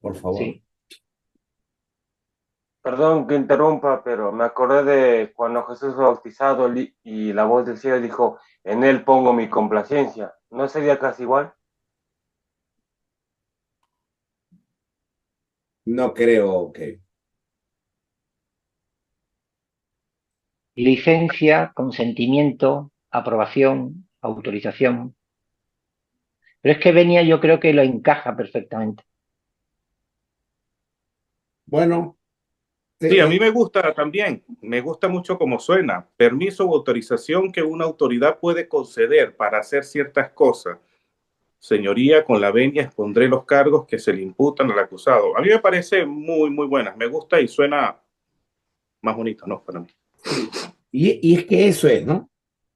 Por favor. sí. Perdón que interrumpa, pero me acordé de cuando Jesús fue bautizado y la voz del cielo dijo, en él pongo mi complacencia. ¿No sería casi igual? No creo que. Licencia, consentimiento, aprobación, autorización. Pero es que venía, yo creo que lo encaja perfectamente. Bueno, Sí, a mí me gusta también, me gusta mucho cómo suena. Permiso o autorización que una autoridad puede conceder para hacer ciertas cosas. Señoría, con la venia expondré los cargos que se le imputan al acusado. A mí me parece muy, muy buena. Me gusta y suena más bonito, ¿no? Para mí. y es que eso es, ¿no?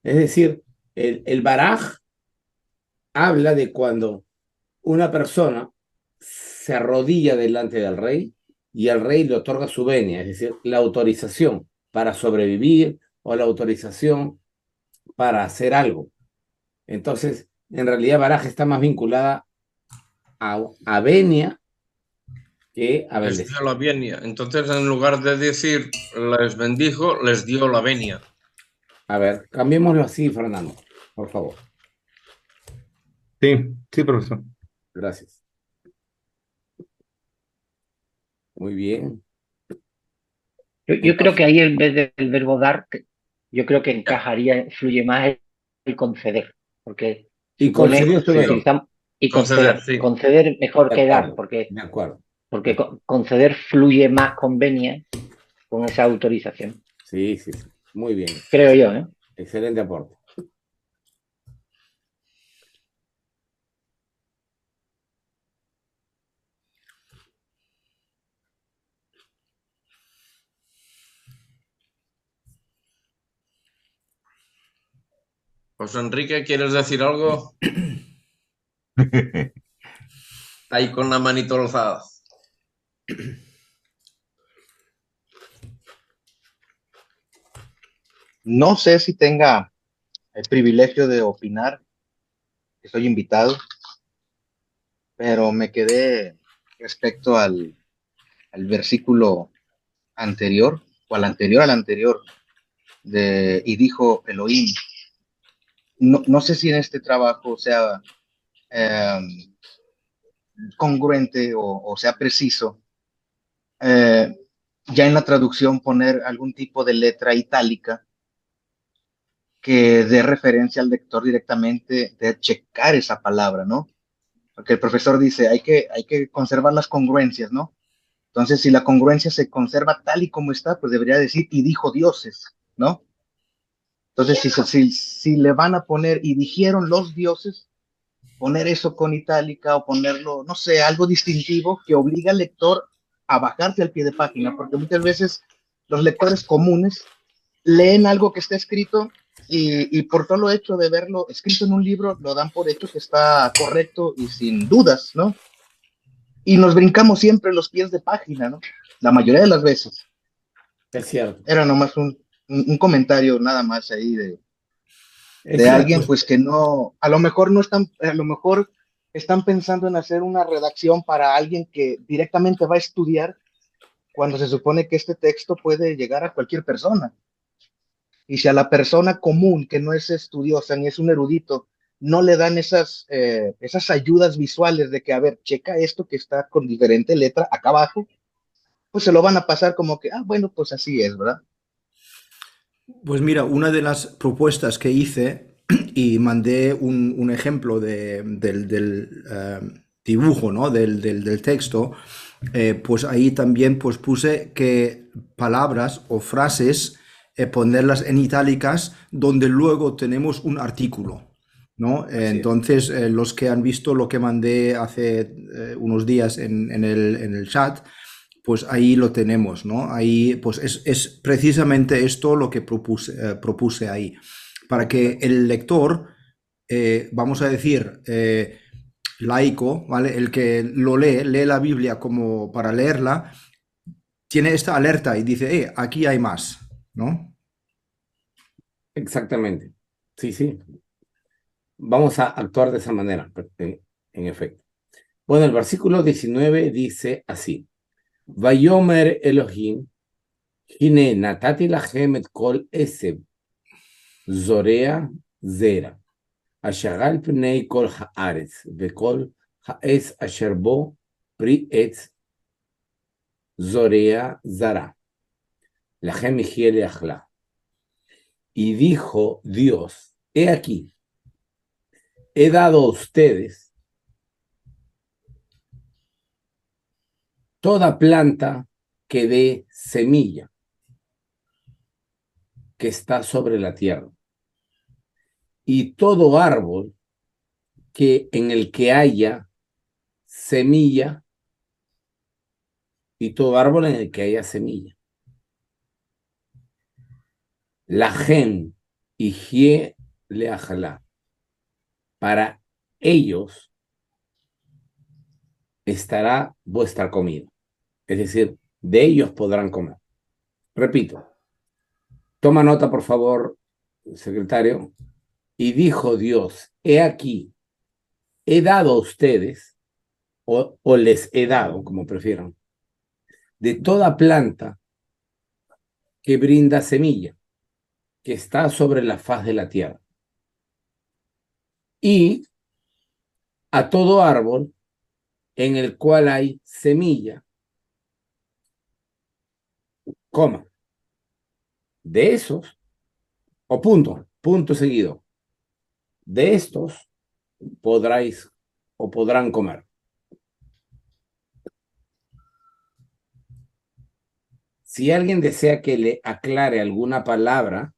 Es decir, el Baraj habla de cuando una persona se arrodilla delante del rey y el rey le otorga su venia, es decir, la autorización para sobrevivir o la autorización para hacer algo. Entonces, en realidad, Baraj está más vinculada a venia que a Les bendecir. dio la venia. Entonces, en lugar de decir les bendijo, les dio la venia. A ver, cambiémoslo así, Fernando, por favor. Sí, sí, profesor. Gracias. Muy bien. Yo creo que ahí en vez del verbo dar, yo creo que encajaría, fluye más el conceder, porque Y supone, concedió su si venia. utilizamos, y Conceder, sí. conceder mejor De que dar, acuerdo, porque de acuerdo. conceder fluye más con venia con esa autorización, Sí, sí, sí. Muy bien. creo yo, ¿eh? Excelente aporte. José Enrique, ¿quieres decir algo? Ahí con la manito alzada. No sé si tenga el privilegio de opinar, que soy invitado, pero me quedé respecto al versículo anterior, o al anterior, y dijo Elohim. No sé si en este trabajo sea congruente o sea preciso, ya en la traducción poner algún tipo de letra itálica que dé referencia al lector directamente de checar esa palabra, ¿no? Porque el profesor dice, hay que conservar las congruencias, ¿no? Entonces, si la congruencia se conserva tal y como está, pues debería decir, y dijo dioses, ¿no? Entonces, si le van a poner, y dijeron los dioses, poner eso con itálica o ponerlo, no sé, algo distintivo que obliga al lector a bajarse al pie de página, porque muchas veces los lectores comunes leen algo que está escrito y por todo lo hecho de verlo escrito en un libro, lo dan por hecho que está correcto y sin dudas, ¿no? Y nos brincamos siempre los pies de página, ¿no? La mayoría de las veces. Es cierto. Era nomás un comentario nada más ahí de Es alguien cierto. pues que no, a lo mejor no están, a lo mejor están pensando en hacer una redacción para alguien que directamente va a estudiar cuando se supone que este texto puede llegar a cualquier persona. Y si a la persona común que no es estudiosa ni es un erudito, no le dan esas ayudas visuales de que, a ver, checa esto que está con diferente letra acá abajo, pues se lo van a pasar como que, bueno, pues así es, ¿verdad? Pues mira, una de las propuestas que hice y mandé un ejemplo del dibujo, ¿no? del texto, pues ahí también pues puse que palabras o frases ponerlas en itálicas donde luego tenemos un artículo, ¿no? Entonces, los que han visto lo que mandé hace unos días en el chat, pues ahí lo tenemos, ¿no? Ahí pues es precisamente esto lo que propuse ahí, para que el lector, vamos a decir, laico, ¿vale? El que lo lee la Biblia como para leerla, tiene esta alerta y dice, aquí hay más, ¿no? Exactamente. Sí, sí. Vamos a actuar de esa manera, en efecto. Bueno, el versículo 19 dice así. Vayomer Elohim, hine natati lachem et kol eseb, zorea zera, asher al pnei kol haaretz, vekol haetz asher bo pri etz zorea zara, lachem ihiel achla. Y dijo Dios, he aquí, he dado a ustedes toda planta que dé semilla, que está sobre la tierra, y todo árbol que en el que haya semilla, y todo árbol en el que haya semilla. La gen y jie le ajalá. Para ellos estará vuestra comida. Es decir, de ellos podrán comer. Repito, toma nota, por favor, secretario. Y dijo Dios, he aquí, he dado a ustedes, o les he dado, como prefieran, de toda planta que brinda semilla, que está sobre la faz de la tierra. Y a todo árbol en el cual hay semilla, coma. De esos, o punto seguido, de estos podráis o podrán comer. Si alguien desea que le aclare alguna palabra,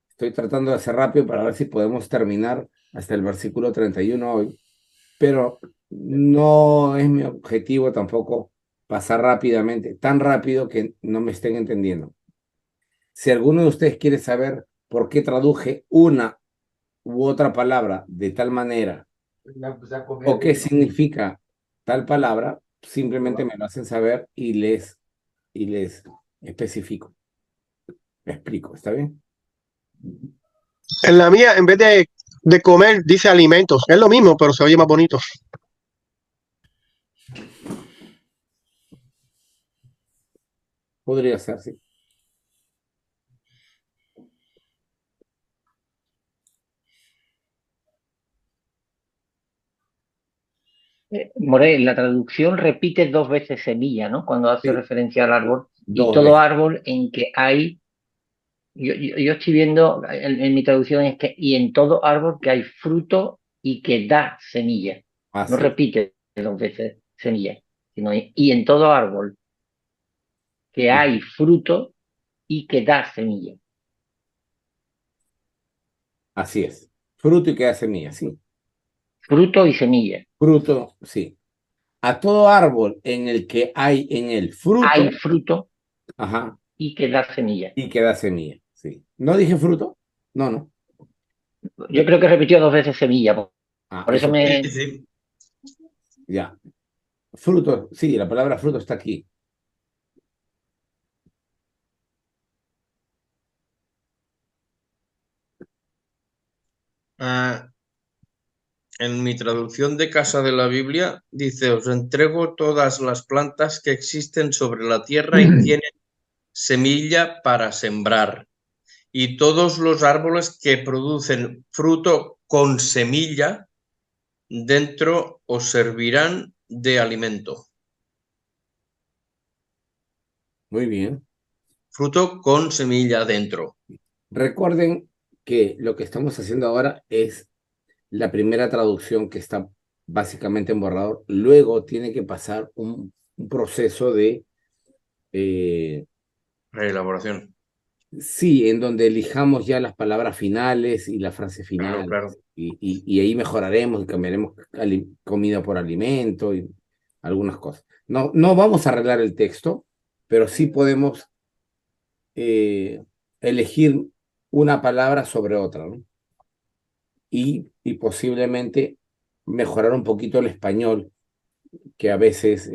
estoy tratando de hacer rápido para ver si podemos terminar hasta el versículo 31 hoy, pero no es mi objetivo tampoco pasar rápidamente, tan rápido que no me estén entendiendo. Si alguno de ustedes quiere saber por qué traduje una u otra palabra de tal manera, o qué significa tal palabra, simplemente me lo hacen saber y les especifico. Me explico, ¿está bien? En la mía, en vez de comer, dice alimentos. Es lo mismo, pero se oye más bonito. Podría ser, sí. More, la traducción repite dos veces semilla, ¿no? Cuando hace Sí, referencia al árbol. Y dos todo veces. árbol en que hay, yo estoy viendo, en mi traducción es que, y en todo árbol que hay fruto y que da semilla. No Así es. repite dos veces semilla, sino y en todo árbol que hay fruto y que da semilla. Así es. Fruto y que da semilla, sí. Fruto y semilla. Fruto, sí. A todo árbol en el que hay en el fruto, Hay fruto ajá, y que da semilla. y que da semilla, sí. ¿No dije fruto? No, no. Yo creo que repitió dos veces semilla. Por eso Eso, me... ya. Fruto, sí, la palabra fruto está aquí. En mi traducción de Casa de la Biblia dice, os entrego todas las plantas que existen sobre la tierra y tienen semilla para sembrar, y todos los árboles que producen fruto con semilla dentro os servirán de alimento. Muy bien. Fruto con semilla dentro. Recuerden que lo que estamos haciendo ahora es la primera traducción que está básicamente en borrador. Luego tiene que pasar un proceso de reelaboración. Sí, en donde elijamos ya las palabras finales y las frases finales. Claro. Y ahí mejoraremos y cambiaremos comida por alimento y algunas cosas. No, no vamos a arreglar el texto, pero sí podemos elegir una palabra sobre otra, ¿no? Y posiblemente mejorar un poquito el español, que a veces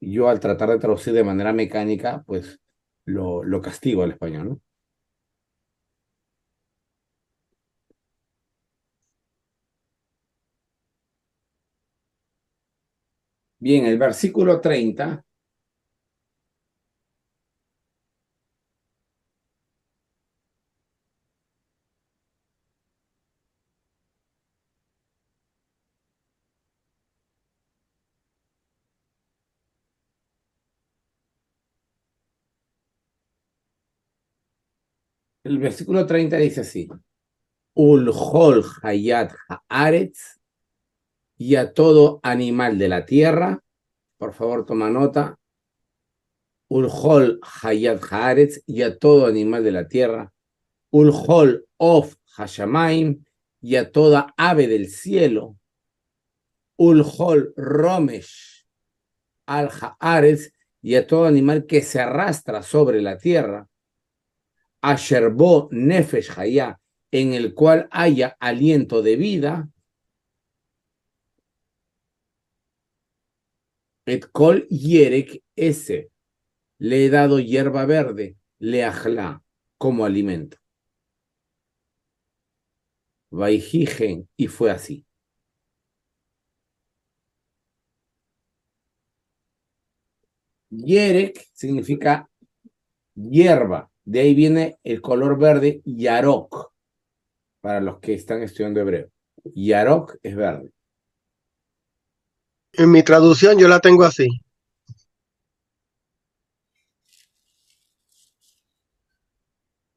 yo al tratar de traducir de manera mecánica, pues lo castigo al español, ¿no? Bien, el versículo 30. El versículo 30 dice así: Ulhol hayat haaretz, y a todo animal de la tierra, por favor toma nota, Ulhol hayat haaretz, y a todo animal de la tierra, Ulhol of hashamaim, y a toda ave del cielo, Ulhol romesh al haaretz, y a todo animal que se arrastra sobre la tierra, Asherbo nefesh hayá, en el cual haya aliento de vida, et kol yerek ese, le he dado hierba verde, le ajla, como alimento. Vaijigen, y fue así. Yerek significa hierba, de ahí viene el color verde yarok, para los que están estudiando hebreo. Yarok es verde. En mi traducción yo la tengo así.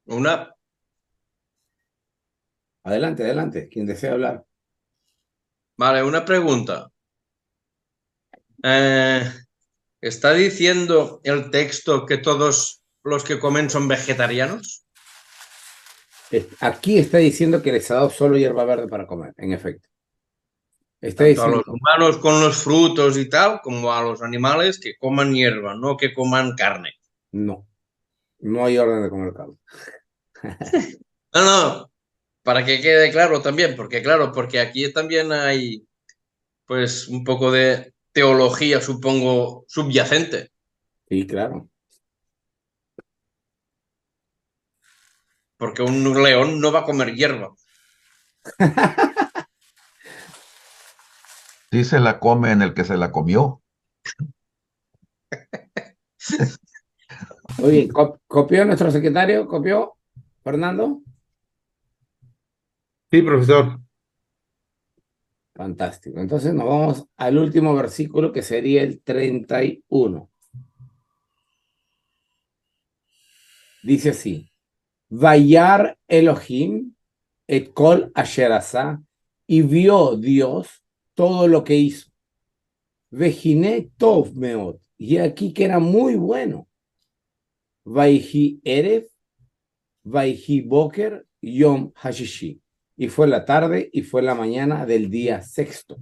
Una, Adelante, adelante, quien desea hablar. vale, una pregunta. ¿Está diciendo el texto que todos los que comen son vegetarianos? Aquí está diciendo que les ha dado solo hierba verde para comer, en efecto. Está Tanto a diciendo, los humanos con los frutos y tal, como a los animales que coman hierba, no que coman carne. no, no hay orden de comer carne. No, no, para que quede claro también, porque claro, porque aquí también hay pues un poco de teología, supongo, subyacente. Sí, claro. Porque un león no va a comer hierba. Sí se la come en el que se la comió. Muy bien, ¿copió nuestro secretario? ¿Copió, Fernando? Sí, profesor. Fantástico. Entonces nos vamos al último versículo, que sería el 31. Dice así: Vayar Elohim et kol asher asá, y vio Dios todo lo que hizo. Vejine tov meot, y aquí que era muy bueno. Vaihi erev, vaihi boker, yom hashishi. Y fue la tarde y fue la mañana del día sexto.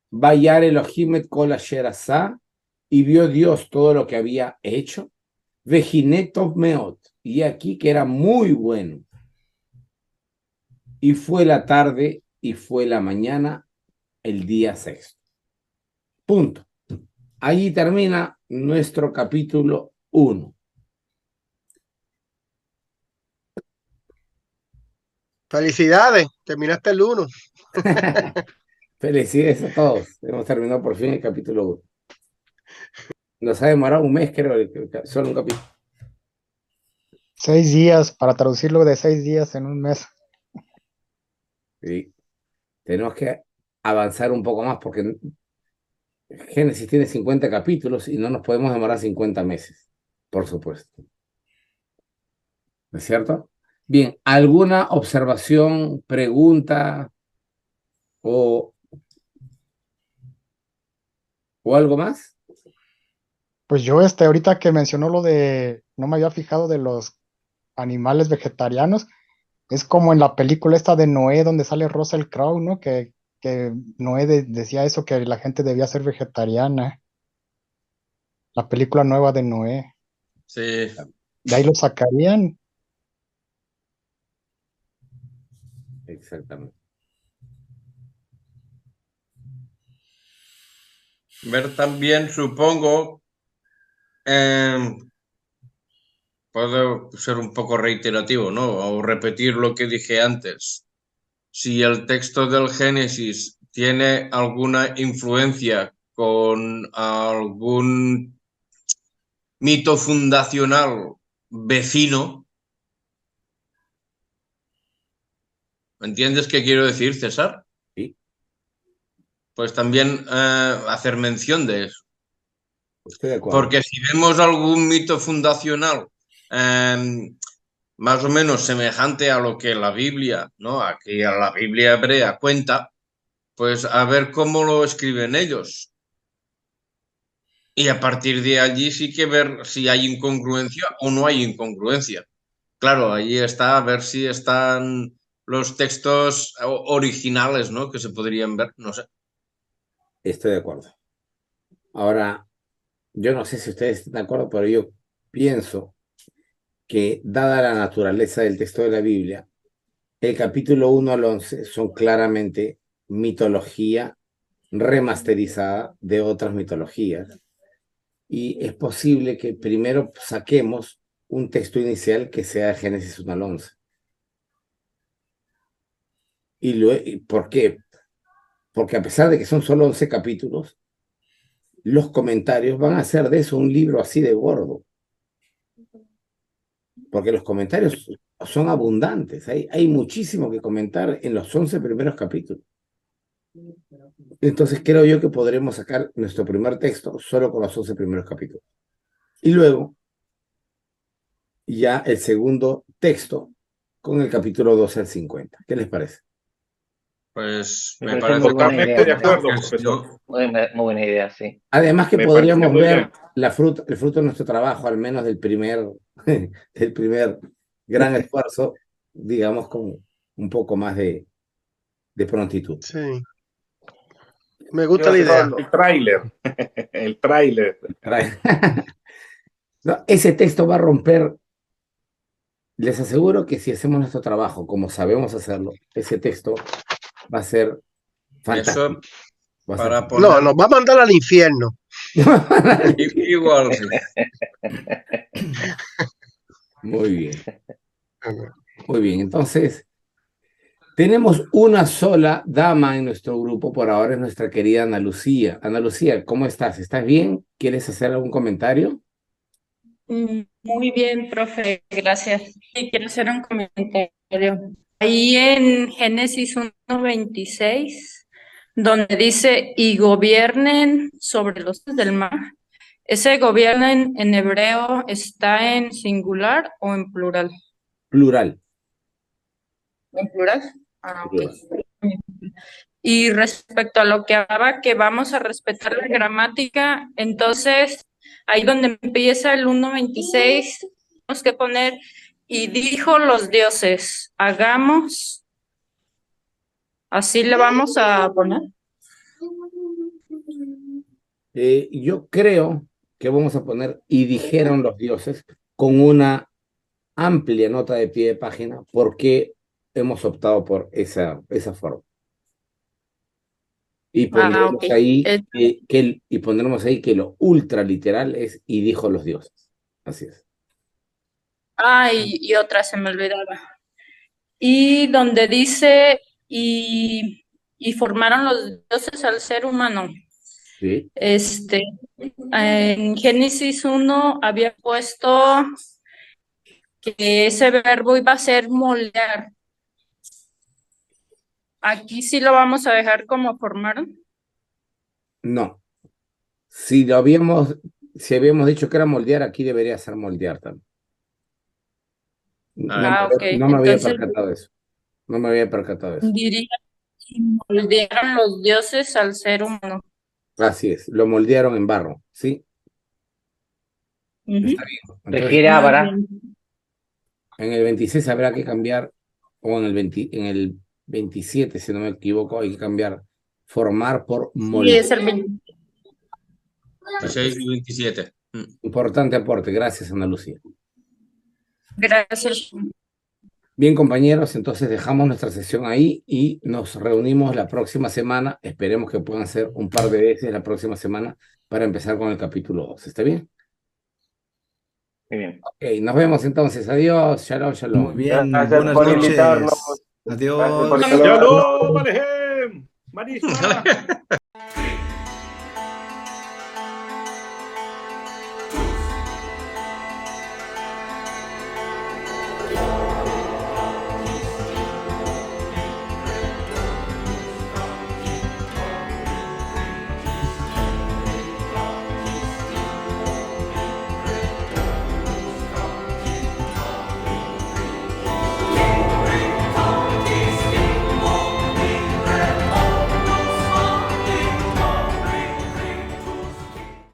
Vayar Elohim et kol asher asá, y vio Dios todo lo que había hecho. Vejine tov meot, y aquí que era muy bueno. Y fue la tarde y fue la mañana el día sexto. Punto. Allí termina nuestro capítulo 1. Felicidades, terminaste el 1. Felicidades a todos. Hemos terminado por fin el capítulo 1. Nos ha demorado un mes, creo, solo un capítulo. 6 días para traducirlo de 6 días en un mes. Sí. Tenemos que avanzar un poco más porque Génesis tiene 50 capítulos y no nos podemos demorar 50 meses, por supuesto. ¿No es cierto? Bien, ¿alguna observación, pregunta o algo más? Pues yo ahorita que mencionó lo de, no me había fijado de los animales vegetarianos, es como en la película esta de Noé donde sale Russell Crowe, ¿no? Que Noé decía eso, que la gente debía ser vegetariana. La película nueva de Noé. Sí. De ahí lo sacarían. Exactamente. Ver también, supongo, puedo ser un poco reiterativo, ¿no? O repetir lo que dije antes. Si el texto del Génesis tiene alguna influencia con algún mito fundacional vecino, ¿entiendes qué quiero decir, César? Sí. Pues también hacer mención de eso. Estoy de acuerdo. Porque si vemos algún mito fundacional más o menos semejante a lo que la Biblia, ¿no? Aquí a la Biblia hebrea cuenta, pues a ver cómo lo escriben ellos. Y a partir de allí sí que ver si hay incongruencia o no hay incongruencia. Claro, ahí está a ver si están los textos originales, ¿no? Que se podrían ver, no sé. Estoy de acuerdo. Ahora, yo no sé si ustedes están de acuerdo, pero yo pienso que, dada la naturaleza del texto de la Biblia, el capítulo 1 al 11 son claramente mitología remasterizada de otras mitologías. Y es posible que primero saquemos un texto inicial que sea de Génesis 1 al 11. ¿Por qué? Porque a pesar de que son solo 11 capítulos, los comentarios van a hacer de eso un libro así de gordo. Porque los comentarios son abundantes. Hay muchísimo que comentar en los 11 primeros capítulos. Entonces creo yo que podremos sacar nuestro primer texto solo con los 11 primeros capítulos. Y luego, ya el segundo texto con el capítulo 12 al 50. ¿Qué les parece? Pues Me me parece parece muy buena idea. Totalmente de acuerdo, profesor. yo- Muy buena idea, sí. Además que Me parece podríamos muy ver bien. el fruto de nuestro trabajo, al menos del primer gran esfuerzo, digamos, con un poco más de prontitud. Sí. Me gusta Yo la idea. solo, El tráiler. El tráiler. No, ese texto va a romper. Les aseguro que si hacemos nuestro trabajo como sabemos hacerlo, ese texto va a ser fantástico. Eso Va a ser para No, poner nos va a mandar al infierno. igual, sí. Muy bien. Muy bien. Entonces, tenemos una sola dama en nuestro grupo por ahora, es nuestra querida Ana Lucía. Ana Lucía, ¿cómo estás? ¿Estás bien? ¿Quieres hacer algún comentario? Muy bien, profe, gracias. Sí, quiero hacer un comentario. Ahí en Génesis 1:26, donde dice, y gobiernen sobre los del mar, ¿ese gobiernen en hebreo está en singular o en plural? Plural. ¿En plural? Ah, ok. Plural. Y respecto a lo que hablaba, que vamos a respetar la gramática, entonces ahí donde empieza el 1:26, tenemos que poner, y dijo los dioses, hagamos, así le vamos a poner. Yo creo que vamos a poner, y dijeron los dioses, con una amplia nota de pie de página, porque hemos optado por esa forma. Y pondremos Ok. ahí y pondremos ahí que lo ultraliteral es y dijo los dioses. Así es. Y otra se me olvidaba. Y donde dice, y formaron los dioses al ser humano. Sí. En Génesis 1 había puesto que ese verbo iba a ser moldear. Aquí sí lo vamos a dejar como formaron. No. Si habíamos dicho que era moldear, aquí debería ser moldear también. Ok. No me había Entonces percatado de eso. No me había percatado de eso. diría que moldearon los dioses al ser humano. Así es. Lo moldearon en barro. ¿Sí? Ujú. Está bien. Entonces, Refiere a Muy Bará. bien. en el 26 habrá que cambiar, o en el 27, si no me equivoco, hay que cambiar formar por Sí, moldear. es el 20. 16 y 27. Importante aporte. Gracias, Ana Lucía. Gracias. Bien, compañeros, entonces dejamos nuestra sesión ahí y nos reunimos la próxima semana. Esperemos que puedan ser un par de veces la próxima semana para empezar con el capítulo 2. ¿Está bien? Muy bien. Ok, nos vemos entonces. Adiós. Shalom, Muy shalom. bien, Gracias buenas por noches. invitarnos. Adiós. Gracias por Shalom Alejem. Manisma.